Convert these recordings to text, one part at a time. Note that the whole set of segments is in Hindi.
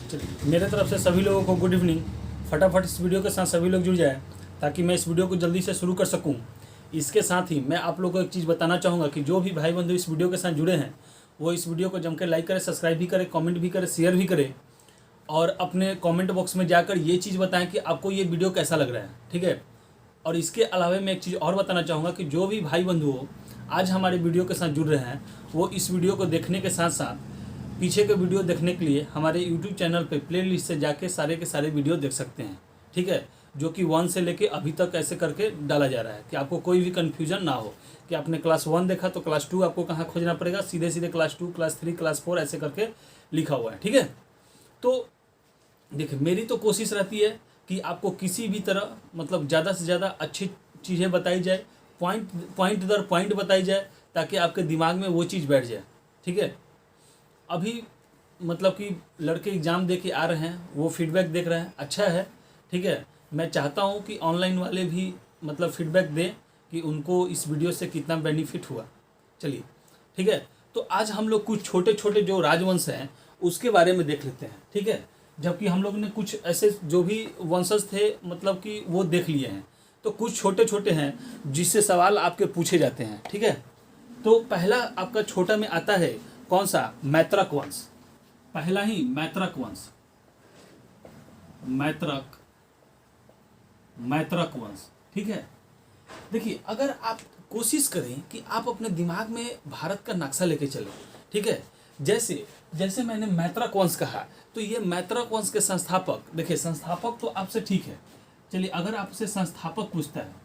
चलिए, मेरे तरफ से सभी लोगों को गुड इवनिंग। फटाफट इस वीडियो के साथ सभी लोग जुड़ जाए ताकि मैं इस वीडियो को जल्दी से शुरू कर सकूं। इसके साथ ही मैं आप लोगों को एक चीज़ बताना चाहूँगा कि जो भी भाई बंधु इस वीडियो के साथ जुड़े हैं वो इस वीडियो को जमकर लाइक करें, सब्सक्राइब भी करें, कमेंट भी करें, शेयर भी करें और अपने कमेंट बॉक्स में जाकर ये चीज़ बताएं कि आपको ये वीडियो कैसा लग रहा है, ठीक है। और इसके अलावा मैं एक चीज़ और बताना चाहूँगा कि जो भी भाई बंधु आज हमारे वीडियो के साथ जुड़ रहे हैं वो इस वीडियो को देखने के साथ साथ पीछे के वीडियो देखने के लिए हमारे यूट्यूब चैनल पे प्लेलिस्ट से जाके सारे के सारे वीडियो देख सकते हैं, ठीक है। जो कि 1 से लेके अभी तक ऐसे करके डाला जा रहा है कि आपको कोई भी कन्फ्यूजन ना हो कि आपने क्लास 1 देखा तो क्लास 2 आपको कहाँ खोजना पड़ेगा, सीधे सीधे क्लास 2, क्लास 3, क्लास 4 ऐसे करके लिखा हुआ है, ठीक है। तो देखिए, मेरी तो कोशिश रहती है कि आपको किसी भी तरह मतलब ज़्यादा से ज़्यादा अच्छी चीज़ें बताई जाए, पॉइंट दर पॉइंट बताई जाए ताकि आपके दिमाग में वो चीज़ बैठ जाए, ठीक है। अभी मतलब कि लड़के एग्ज़ाम दे के आ रहे हैं, वो फीडबैक देख रहे हैं, अच्छा है, ठीक है। मैं चाहता हूँ कि ऑनलाइन वाले भी मतलब फीडबैक दें कि उनको इस वीडियो से कितना बेनिफिट हुआ। चलिए, ठीक है। तो आज हम लोग कुछ छोटे छोटे जो राजवंश हैं उसके बारे में देख लेते हैं, ठीक है। जबकि हम लोग ने कुछ ऐसे जो भी वंशज थे मतलब कि वो देख लिए हैं, तो कुछ छोटे छोटे हैं जिससे सवाल आपके पूछे जाते हैं, ठीक है। तो पहला आपका छोटा में आता है कौन सा, मैत्रक वंश। पहला ही मैत्रक वंश, मैत्रक वंश, ठीक है। देखिए, अगर आप कोशिश करें कि आप अपने दिमाग में भारत का नक्शा लेके चलें, ठीक है। जैसे जैसे मैंने मैत्रक वंश कहा तो ये मैत्रक वंश के संस्थापक, देखिए संस्थापक तो आपसे ठीक है। चलिए, अगर आपसे संस्थापक पूछता है,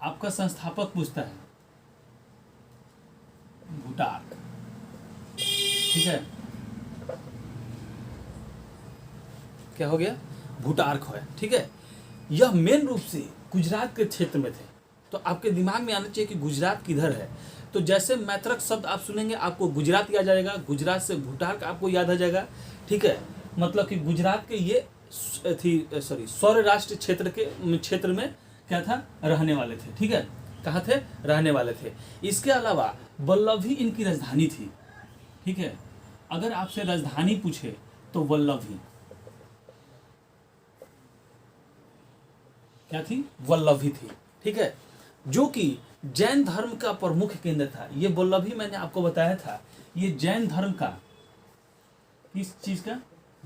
आपका संस्थापक पूछता है भूटान, ठीक है, क्या हो गया, भूटार्क है, ठीक है। यह मेन रूप से गुजरात के क्षेत्र में थे, तो आपके दिमाग में आना चाहिए कि गुजरात किधर है। तो जैसे मैत्रक शब्द आप सुनेंगे आपको गुजरात याद आ जाएगा, गुजरात से भूटार्क आपको याद आ जाएगा, ठीक है। मतलब कि गुजरात के ये सौर राष्ट्र क्षेत्र में क्या था, रहने वाले थे, ठीक है। कहाँ थे, रहने वाले थे। इसके अलावा वल्लभी इनकी राजधानी थी, ठीक है। अगर आपसे राजधानी पूछे तो वल्लभी क्या थी, वल्लभी थी, ठीक है। जो कि जैन धर्म का प्रमुख केंद्र था। ये वल्लभी मैंने आपको बताया था, ये जैन धर्म का, किस चीज का,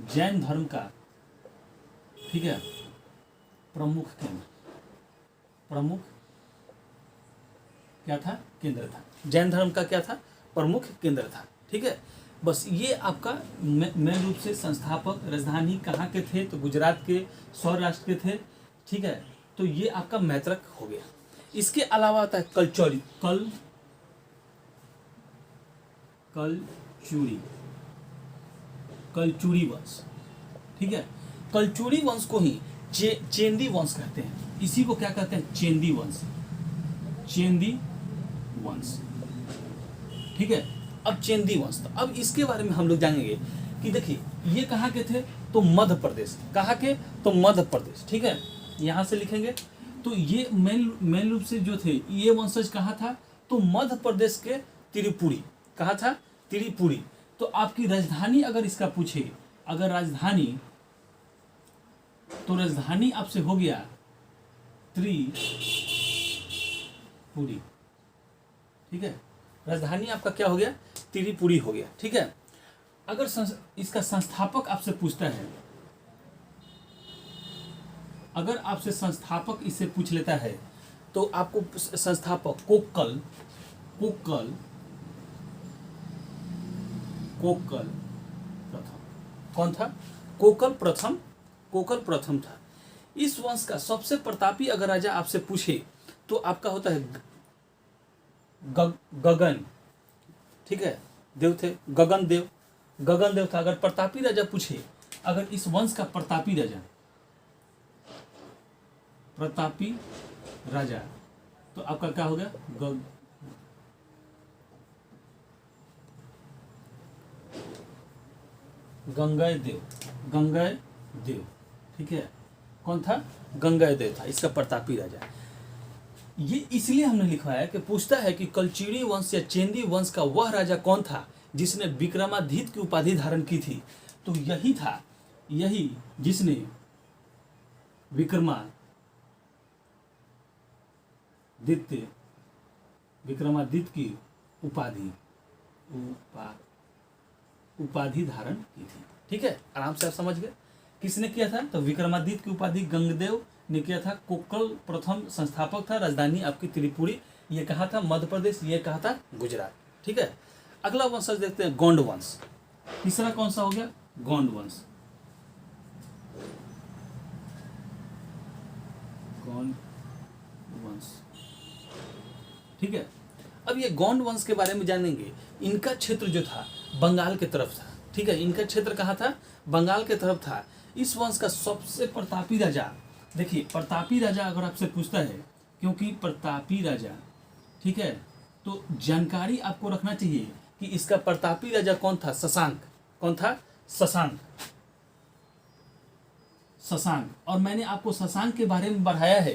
जैन धर्म का, ठीक है, प्रमुख केंद्र, प्रमुख क्या था, केंद्र था। जैन धर्म का क्या था, प्रमुख केंद्र था, ठीक है। बस ये आपका मेन रूप से संस्थापक, राजधानी कहाँ के थे, तो गुजरात के सौराष्ट्र के थे, ठीक है। तो ये आपका मैत्रक हो गया। इसके अलावा आता है कलचौरी, कलचूरी वंश, ठीक है। कलचूरी वंश को ही चेंदी वंश कहते हैं। इसी को क्या कहते हैं, चेंदी वंश, ठीक है। अब चेंदी वंश, तो अब इसके बारे में हम लोग जानेंगे कि देखिए ये कहाँ के थे, तो मध्य प्रदेश, कहाँ के, तो मध्य प्रदेश, ठीक है। यहाँ से लिखेंगे तो ये मेन रूप से जो थे ये वंशज कहाँ था, तो मध्य प्रदेश के त्रिपुरी, कहाँ था, त्रिपुरी। तो आपकी राजधानी अगर इसका पूछे, अगर राजधानी, तो राजधानी आपसे हो गया त्रिपुरी, ठीक है। राजधानी आपका क्या हो गया, त्रिपुरी हो गया, ठीक है। अगर इसका संस्थापक आपसे पूछता है, अगर आपसे संस्थापक इससे पूछ लेता है तो आपको संस्थापक कोक्कल प्रथम, कौन था, कोक्कल प्रथम था। इस वंश का सबसे प्रतापी अगर राजा आपसे पूछे तो आपका होता है गगन, ठीक है, देव थे, गगन देव था। अगर प्रतापी राजा पूछे, अगर इस वंश का प्रतापी राजा तो आपका क्या हो गया, गंगेय देव, ठीक है। कौन था, गंगेय देव था इसका प्रतापी राजा। ये इसलिए हमने लिखवाया कि पूछता है कि कलचीरी वंश या चेंदी वंश का वह राजा कौन था जिसने विक्रमादित्य की उपाधि धारण की थी। तो यही था, यही जिसने विक्रमादित्य की उपाधि धारण की थी। ठीक है, आराम से आप समझ गए किसने किया था। तो विक्रमादित्य की उपाधि गंगदेव ने किया था। कोक्कल प्रथम संस्थापक था। राजधानी आपकी त्रिपुरी। ये कहा था मध्य प्रदेश, ये कहा था गुजरात। ठीक है, अगला वंशज देखते हैं गोंड वंश। तीसरा कौन सा हो गया? गोंड वंश। गोंड वंश। ठीक है, अब ये गोंड वंश के बारे में जानेंगे। इनका क्षेत्र जो था बंगाल के तरफ था। ठीक है, इनका क्षेत्र कहाँ था? बंगाल के तरफ था। इस वंश का सबसे प्रतापी राजा, देखिए प्रतापी राजा अगर आपसे पूछता है, क्योंकि प्रतापी राजा, ठीक है, तो जानकारी आपको रखना चाहिए कि इसका प्रतापी राजा कौन था? शशांक। कौन था? शशांक। शशांक। और मैंने आपको शशांक के बारे में बढ़ाया है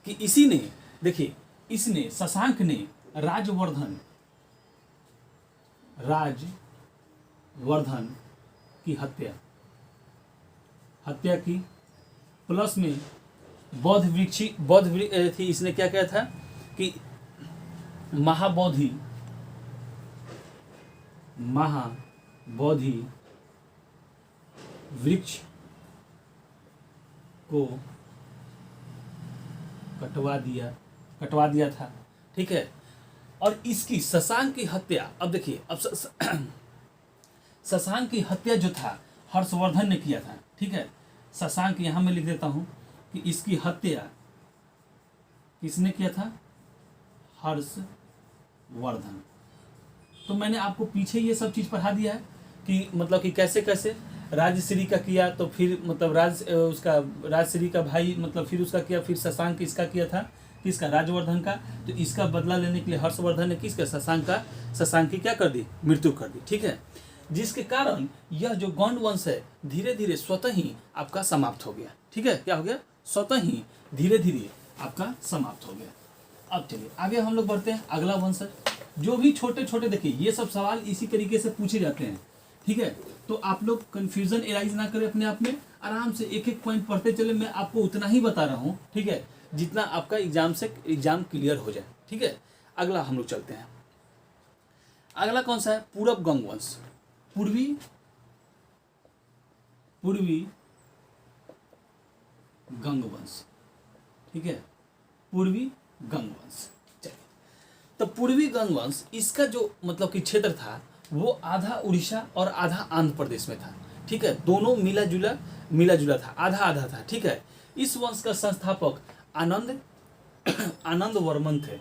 कि इसी ने, देखिए इसने, शशांक ने राजवर्धन की हत्या की। प्लस में बौद्ध थी। इसने क्या किया था कि महाबोधि वृक्ष को कटवा दिया था। ठीक है, और इसकी शशांक की हत्या, अब देखिए, अब शशांक की हत्या जो था हर्षवर्धन ने किया था। ठीक है, शशांक यहां मैं लिख देता हूं कि इसकी हत्या किसने किया था? हर्षवर्धन। तो मैंने आपको पीछे ये सब चीज पढ़ा दिया है कि मतलब कि कैसे कैसे राजश्री का किया, तो फिर मतलब राजश्री का भाई मतलब फिर उसका किया, फिर शशांक इसका किया था, किसका? राजवर्धन का। तो इसका बदला लेने के लिए हर्षवर्धन ने किसका? शशांक की क्या कर दी? मृत्यु कर दी। ठीक है, जिसके कारण यह जो गोंड वंश है धीरे धीरे स्वतः ही आपका समाप्त हो गया। ठीक है, क्या हो गया? स्वतः ही धीरे धीरे आपका समाप्त हो गया। अब चलिए आगे हम लोग बढ़ते हैं। अगला वंश है, जो भी छोटे छोटे, देखिए ये सब सवाल इसी तरीके से पूछे जाते हैं। ठीक है, तो आप लोग कंफ्यूजन एराइज ना करें अपने आप में, आराम से एक एक पॉइंट पढ़ते चले। मैं आपको उतना ही बता रहा हूँ, ठीक है, जितना आपका एग्जाम क्लियर हो जाए। ठीक है, अगला हम लोग चलते हैं। अगला कौन सा है? पूरब गंग वंश। पूर्वी गंग वंश। ठीक है, पूर्वी गंग वंश। चलिए, तो पूर्वी गंग वंश, इसका जो मतलब कि क्षेत्र था वो आधा उड़ीसा और आधा आंध्र प्रदेश में था। ठीक है, दोनों मिला जुला था, आधा आधा था। ठीक है, इस वंश का संस्थापक आनंद वर्मन थे।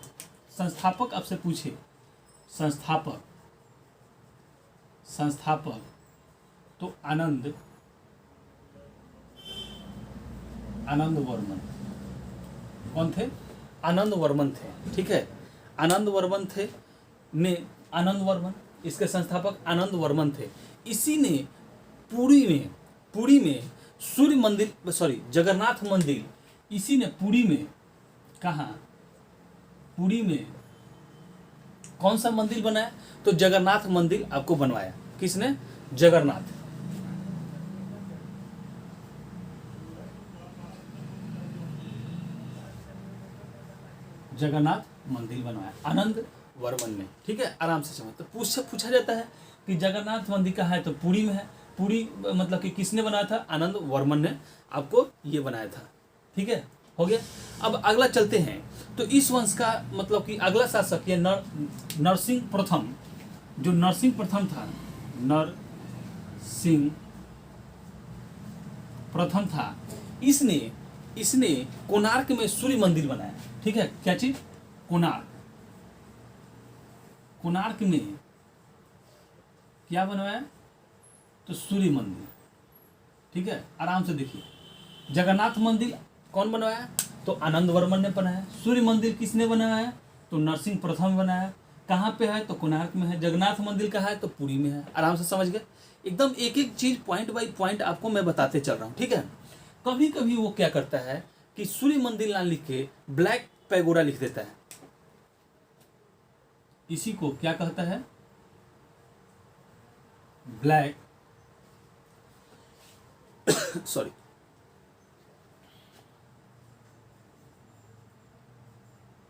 संस्थापक आपसे पूछे, संस्थापक तो आनंद वर्मन कौन थे? आनंद वर्मन थे। ठीक है, आनंद वर्मन इसके संस्थापक आनंद वर्मन थे। इसी ने पुरी में सूर्य मंदिर, जगन्नाथ मंदिर, इसी ने पुरी में, कहाँ? पुरी में कौन सा मंदिर बनाया? तो जगन्नाथ मंदिर आपको बनवाया। किसने? जगन्नाथ मंदिर बनवाया आनंद वर्मन ने। ठीक है, आराम से समझ। तो पूछा जाता है कि जगन्नाथ मंदिर कहाँ है? तो पुरी में है। पुरी मतलब कि किसने बनाया था? आनंद वर्मन ने आपको ये बनाया था। ठीक है, हो गया। अब अगला चलते हैं। तो इस वंश का मतलब कि अगला शासक ये नरसिंह प्रथम, जो नरसिंह प्रथम था, इसने कोणार्क में सूर्य मंदिर बनाया। ठीक है, क्या चीज? कोणार्क में क्या बनवाया? तो सूर्य मंदिर। ठीक है, आराम से देखिए। जगन्नाथ मंदिर कौन बनवाया? तो आनंद वर्मन ने बनाया। सूर्य मंदिर किसने बनाया? तो नरसिंह प्रथम बनाया। कहाँ पे है? तो कोणार्क में है। जगन्नाथ मंदिर कहाँ है? तो पुरी में है। आराम से समझ गए। एकदम एक एक चीज पॉइंट बाई पॉइंट आपको मैं बताते चल रहा हूँ। ठीक है, कभी कभी वो क्या करता है कि सूर्य मंदिर ना लिख के ब्लैक पैगोडा लिख देता है। इसी को क्या कहता है? Black sorry,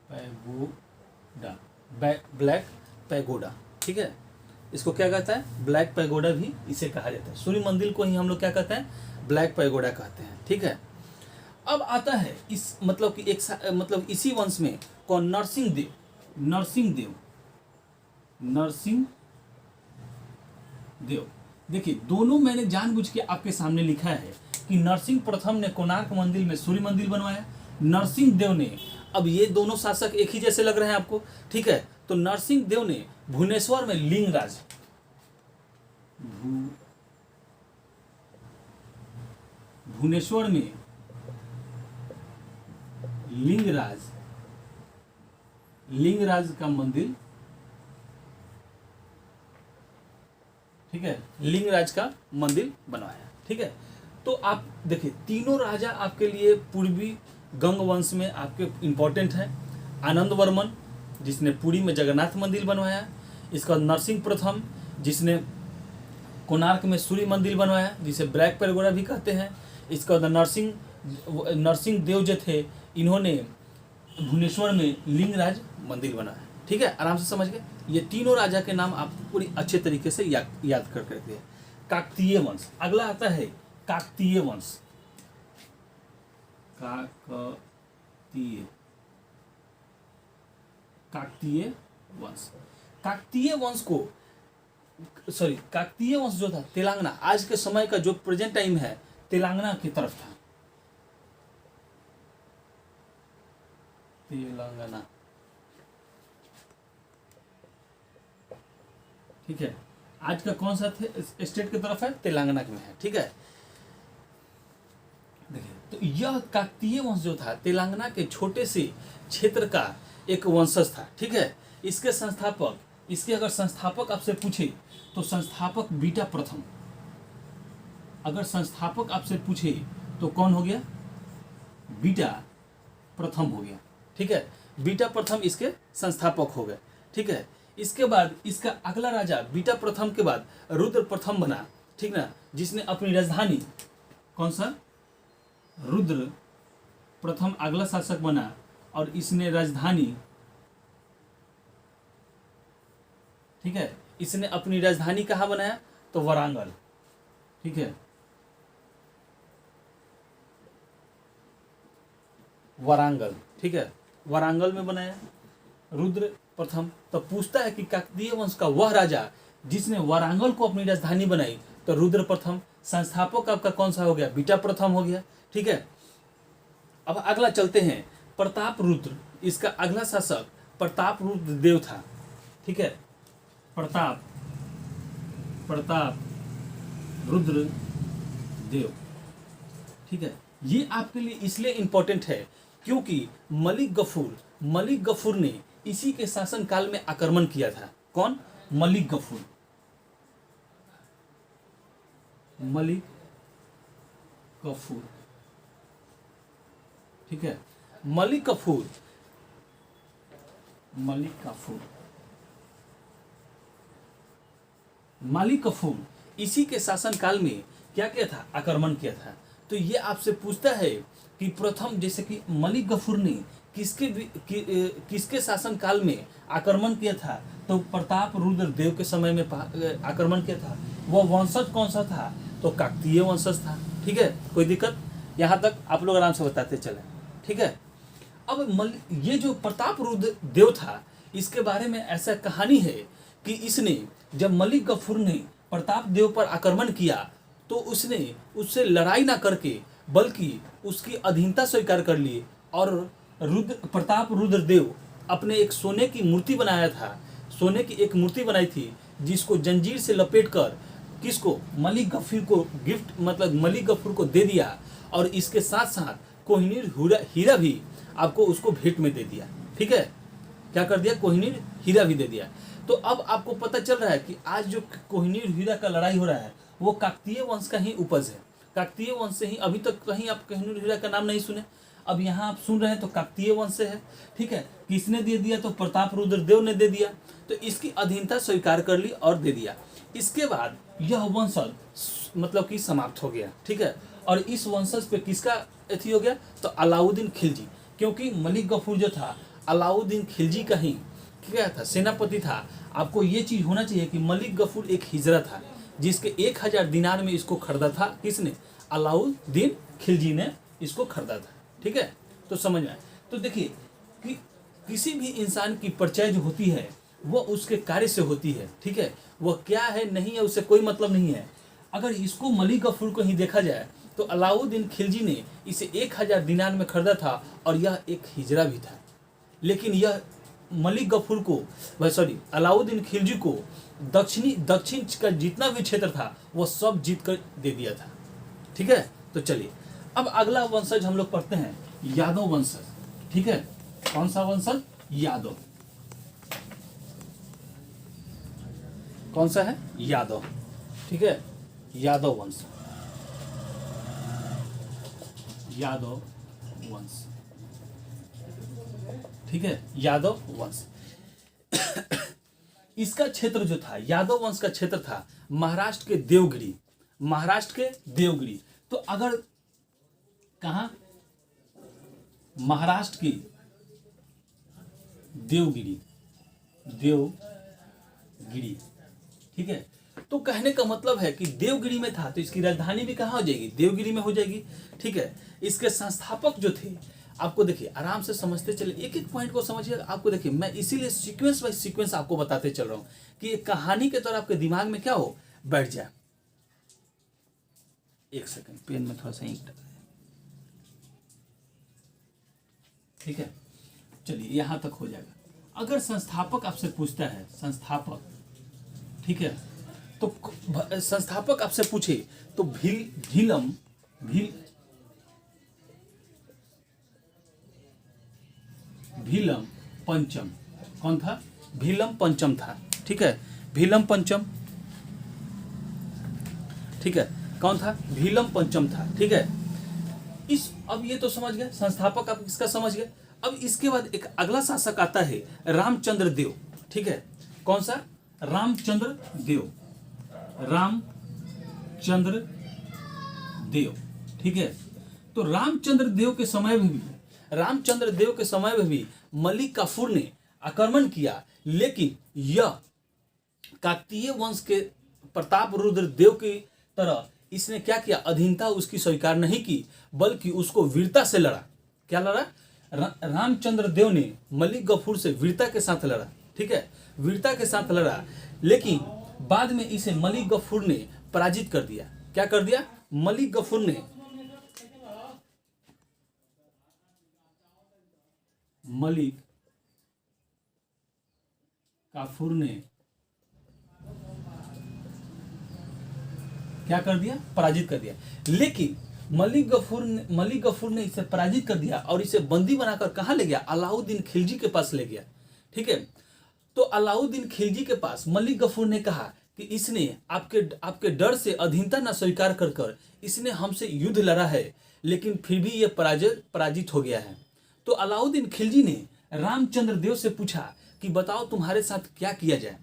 pagoda, black pagoda, ठीक है। इसको क्या कहता है? ब्लैक पैगोडा भी इसे कहा जाता है। सूर्य मंदिर को ही हम लोग क्या कहते हैं? ब्लैक पैगोडा कहते हैं, ठीक है। अब आता है इस मतलब कि मतलब इसी वंश में कौन? नरसिंह देव, नरसिंह देव, नरसिंह देव। देखिए दोनों मैंने जानबूझ के आपके सामने लिखा है कि नरसिंह प्रथम ने कोणार्क मंदिर में सूर्य मंदिर बनवाया, नरसिंह देव ने, अब ये दोनों शासक एक ही जैसे लग रहे हैं आपको, ठीक है। तो नरसिंह देव ने भुवनेश्वर में लिंगराज, भुवनेश्वर में लिंगराज, लिंगराज का मंदिर, ठीक है, लिंगराज का मंदिर बनवाया, ठीक है। तो आप देखिए तीनों राजा आपके लिए पूर्वी गंग वंश में आपके इंपॉर्टेंट है। आनंद वर्मन जिसने पुरी में जगन्नाथ मंदिर बनवाया, इसका नरसिंह प्रथम जिसने कोणार्क में सूर्य मंदिर बनवाया जिसे ब्लैक पैगोडा भी कहते हैं। इसका नरसिंह देव जो थे इन्होंने भुवनेश्वर में लिंगराज मंदिर बनाया, ठीक है। आराम से समझ गए। ये तीनों राजा के नाम आप पूरी अच्छे तरीके से याद कर करके। काकतीय वंश, अगला आता है काकतीय वंश, काकतीय, काकतीय वंश। काकतीय वंश को सॉरी काकतीय वंश जो था तेलंगाना, आज के समय का जो प्रेजेंट टाइम है तेलंगाना की तरफ था, तेलंगाना, ठीक है। आज का कौन सा स्टेट की तरफ है? तेलंगाना में है, ठीक है। देखिए तो यह काकतीय वंश जो था तेलंगाना के छोटे से क्षेत्र का एक वंशज था, ठीक है। इसके संस्थापक, इसके अगर संस्थापक आपसे पूछे तो संस्थापक बीटा प्रथम, अगर संस्थापक आपसे पूछे तो कौन हो गया? बीटा प्रथम हो गया, ठीक है। बीटा प्रथम इसके संस्थापक हो गए, ठीक है। इसके बाद इसका अगला राजा बीटा प्रथम के बाद रुद्र प्रथम बना, ठीक ना, जिसने अपनी राजधानी, कौन सा? रुद्र प्रथम अगला शासक बना और इसने राजधानी, ठीक है, इसने अपनी राजधानी कहाँ बनाया? तो वारंगल, ठीक है, वारंगल, ठीक है, वारंगल में बनाया रुद्र प्रथम। तो पूछता है कि काकतीय वंश का वह राजा जिसने वारंगल को अपनी राजधानी बनाई, तो रुद्र प्रथम। संस्थापक आपका कौन सा हो गया? बीटा प्रथम हो गया, ठीक है। अब अगला चलते हैं प्रताप रुद्र, इसका अगला शासक प्रताप रुद्र देव था, ठीक है। प्रताप रुद्र देव, ठीक है। ये आपके लिए इसलिए इंपॉर्टेंट है क्योंकि मलिक गफूर ने इसी के शासन काल में आक्रमण किया था। कौन? मलिक गफूर, ठीक है। मलिक कफूर इसी के शासन काल में क्या किया था? आक्रमण किया था। तो ये आपसे पूछता है कि प्रथम, जैसे कि मलिक गफूर ने किसके शासन काल में आक्रमण किया था? तो प्रताप रुद्र देव के समय में आक्रमण किया था। वह वंशज कौन सा था? तो काकतीय वंशज था, ठीक है। कोई दिक्कत? यहाँ तक आप लोग आराम से बताते चले, ठीक है। अब ये जो प्रताप रुद्र देव था, इसके बारे में ऐसा कहानी है कि इसने जब मलिक गफूर ने प्रताप देव पर आक्रमण किया तो उसने उससे लड़ाई ना करके बल्कि उसकी अधीनता स्वीकार कर ली और प्रताप रुद्र देव अपने एक सोने की मूर्ति बनाया था, सोने की एक मूर्ति बनाई थी जिसको जंजीर से लपेटकर किसको? मलिक गफूर को गिफ्ट, मतलब मलिक गफूर को दे दिया और इसके साथ साथ कोहिनूर हीरा भी आपको उसको भेंट में दे दिया, ठीक है। क्या कर दिया? कोहिनूर हीरा भी दे दिया। तो अब आपको पता चल रहा है कि आज जो कोहिनूर हीरा का लड़ाई हो रहा है वो काकतीय वंश का ही उपज है। काकतीय वंश से ही, अभी तक कहीं आप कोहिनूर हीरा का नाम नहीं सुने, अब यहाँ आप सुन रहे हैं तो काकतीय वंश से है, ठीक है। किसने दे दिया? तो प्रताप रुद्र देव ने दे दिया। तो इसकी अधीनता स्वीकार कर ली और दे दिया। इसके बाद यह वंश मतलब कि समाप्त हो गया, ठीक है। और इस वंशज पे किसका अथी हो गया, तो अलाउद्दीन खिलजी, क्योंकि मलिक गफूर जो था अलाउद्दीन खिलजी का ही क्या था, सेनापति था। आपको ये चीज़ होना चाहिए कि मलिक गफूर एक हिजरा था जिसके 1000 दिनार में इसको खरीदा था, किसने, अलाउद्दीन खिलजी ने इसको खरीदा था। ठीक है, तो समझ में आए। तो देखिए कि किसी भी इंसान की परिचय जो होती है वो उसके कार्य से होती है। ठीक है, वह क्या है नहीं है उससे कोई मतलब नहीं है। अगर इसको मलिक गफूर को ही देखा जाए तो अलाउद्दीन खिलजी ने इसे 1000 दिनार में खरीदा था और यह एक हिजरा भी था। लेकिन यह मलिक गफूर को सॉरी अलाउद्दीन खिलजी को दक्षिण का जितना भी क्षेत्र था वह सब जीत कर दे दिया था। ठीक है, तो चलिए अब अगला वंशज हम लोग पढ़ते हैं, यादव वंशज। ठीक है, कौन सा वंशज, यादव। कौन सा है, यादव। ठीक है, यादव वंश, यादव वंश। ठीक है, यादव वंश। इसका क्षेत्र जो था, यादव वंश का क्षेत्र था महाराष्ट्र के देवगिरी, महाराष्ट्र के देवगिरी। तो अगर कहा, महाराष्ट्र की देवगिरी, देवगिरी। ठीक है, तो कहने का मतलब है कि देवगिरी में था तो इसकी राजधानी भी कहाँ हो जाएगी, देवगिरी में हो जाएगी। ठीक है, इसके संस्थापक जो थे, आपको देखिए आराम से समझते चले, एक एक पॉइंट को समझिए। आपको देखिए मैं इसीलिए सीक्वेंस बाय सीक्वेंस आपको बताते चल रहा हूं कि एक कहानी के तरह आपके दिमाग में क्या हो, बैठ जाए। एक सेकंड, पेन में थोड़ा सा इंक डाल। ठीक है, चलिए यहां तक हो जाएगा। अगर संस्थापक आपसे पूछता है, संस्थापक, ठीक है, तो संस्थापक आपसे पूछे तो भीलम पंचम, कौन था, भीलम पंचम था। ठीक है, भीलम पंचम। ठीक है, कौन था, भीलम पंचम था। ठीक है, अब ये तो समझ गए, संस्थापक आप इसका समझ गए। अब इसके बाद एक अगला शासक आता है रामचंद्र देव। ठीक है, कौन सा, रामचंद्र देव, रामचंद्र देव। ठीक है, तो रामचंद्र देव के समय में भी मलिक काफूर ने आक्रमण किया, लेकिन यह काकतीय वंश के प्रताप रुद्र देव की तरह इसने क्या किया, अधीनता उसकी स्वीकार नहीं की, बल्कि उसको वीरता से लड़ा। क्या लड़ा, रामचंद्र देव ने मलिक गफूर से वीरता के साथ लड़ा। ठीक है, वीरता के साथ लड़ा, लेकिन बाद में इसे मलिक गफूर ने पराजित कर दिया। क्या कर दिया, मलिक गफूर ने क्या कर दिया, पराजित कर दिया। लेकिन मलिक गफूर ने इसे पराजित कर दिया और इसे बंदी बनाकर कहां ले गया, अलाउद्दीन खिलजी के पास ले गया। ठीक है, तो अलाउद्दीन खिलजी के पास मलिक गफूर ने कहा कि इसने आपके डर से अधीनता न स्वीकार कर इसने हमसे युद्ध लड़ा है, लेकिन फिर भी यह पराजित हो गया है। तो अलाउद्दीन खिलजी ने रामचंद्र देव से पूछा कि बताओ तुम्हारे साथ क्या किया जाए।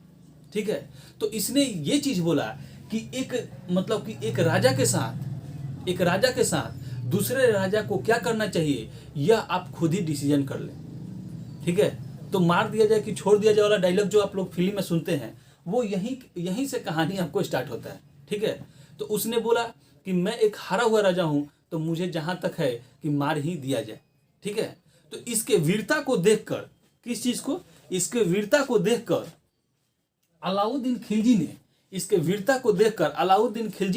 ठीक है, तो इसने ये चीज बोला कि एक राजा के साथ दूसरे राजा को क्या करना चाहिए यह आप खुद ही डिसीजन कर लें। ठीक है, तो मार दिया जाए कि छोड़ दिया जाए वाला डायलॉग जो आप लोग फिल्म में सुनते हैं वो यहीं से कहानी आपको स्टार्ट होता है। ठीक है, तो उसने बोला कि मैं एक हारा हुआ राजा हूं तो मुझे जहां तक है कि मार ही दिया जाए। ठीक है, तो इसके वीरता को देखकर, किस चीज को, इसके वीरता को देखकर अलाउद्दीन खिलजी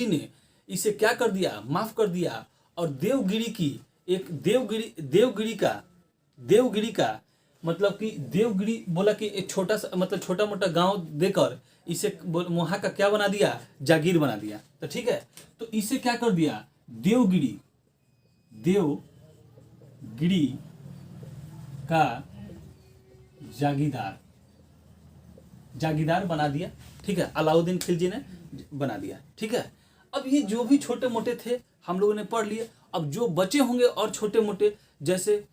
ने इसे क्या कर दिया, माफ कर दिया, और देवगिरी का मतलब कि देवगिरी बोला कि एक छोटा मोटा गांव देकर इसे वहां का क्या बना दिया, जागीर बना दिया। तो ठीक है, तो इसे क्या कर दिया, देवगिरी का जागीरदार बना दिया। ठीक है, अलाउद्दीन खिलजी ने बना दिया। ठीक है, अब ये जो भी छोटे मोटे थे हम लोगों ने पढ़ लिए। अब जो बचे होंगे और छोटे मोटे जैसे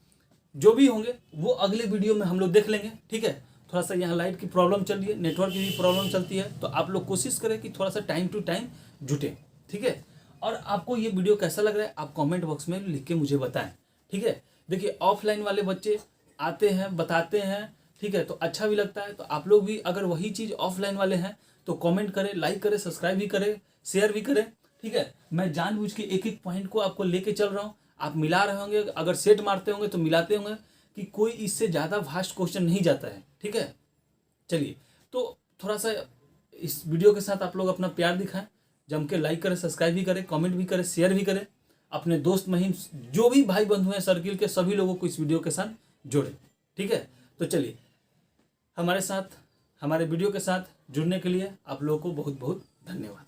जो भी होंगे वो अगले वीडियो में हम लोग देख लेंगे। ठीक है, थोड़ा सा यहाँ लाइट की प्रॉब्लम चल रही है, नेटवर्क की भी प्रॉब्लम चलती है, तो आप लोग कोशिश करें कि थोड़ा सा टाइम टू टाइम जुटे। ठीक है, और आपको ये वीडियो कैसा लग रहा है आप कमेंट बॉक्स में लिख के मुझे बताएं। ठीक है, देखिए ऑफलाइन वाले बच्चे आते हैं बताते हैं, ठीक है, तो अच्छा भी लगता है। तो आप लोग भी अगर वही चीज़ ऑफलाइन वाले हैं तो कमेंट करें, लाइक करें, सब्सक्राइब भी करें, शेयर भी करें। ठीक है, मैं जानबूझ के एक एक पॉइंट को आपको लेके चल रहा हूँ, आप मिला रहे होंगे, अगर सेट मारते होंगे तो मिलाते होंगे कि कोई इससे ज़्यादा वास्ट क्वेश्चन नहीं जाता है। ठीक है, चलिए, तो थोड़ा सा इस वीडियो के साथ आप लोग अपना प्यार दिखाएं, जम के लाइक करें, सब्सक्राइब भी करें, कमेंट भी करें, शेयर भी करें, अपने दोस्त महिम जो भी भाई बंधु हैं सर्किल के सभी लोगों को इस वीडियो के साथ जोड़ें। ठीक है, तो चलिए, हमारे साथ हमारे वीडियो के साथ जुड़ने के लिए आप लोगों को बहुत बहुत धन्यवाद।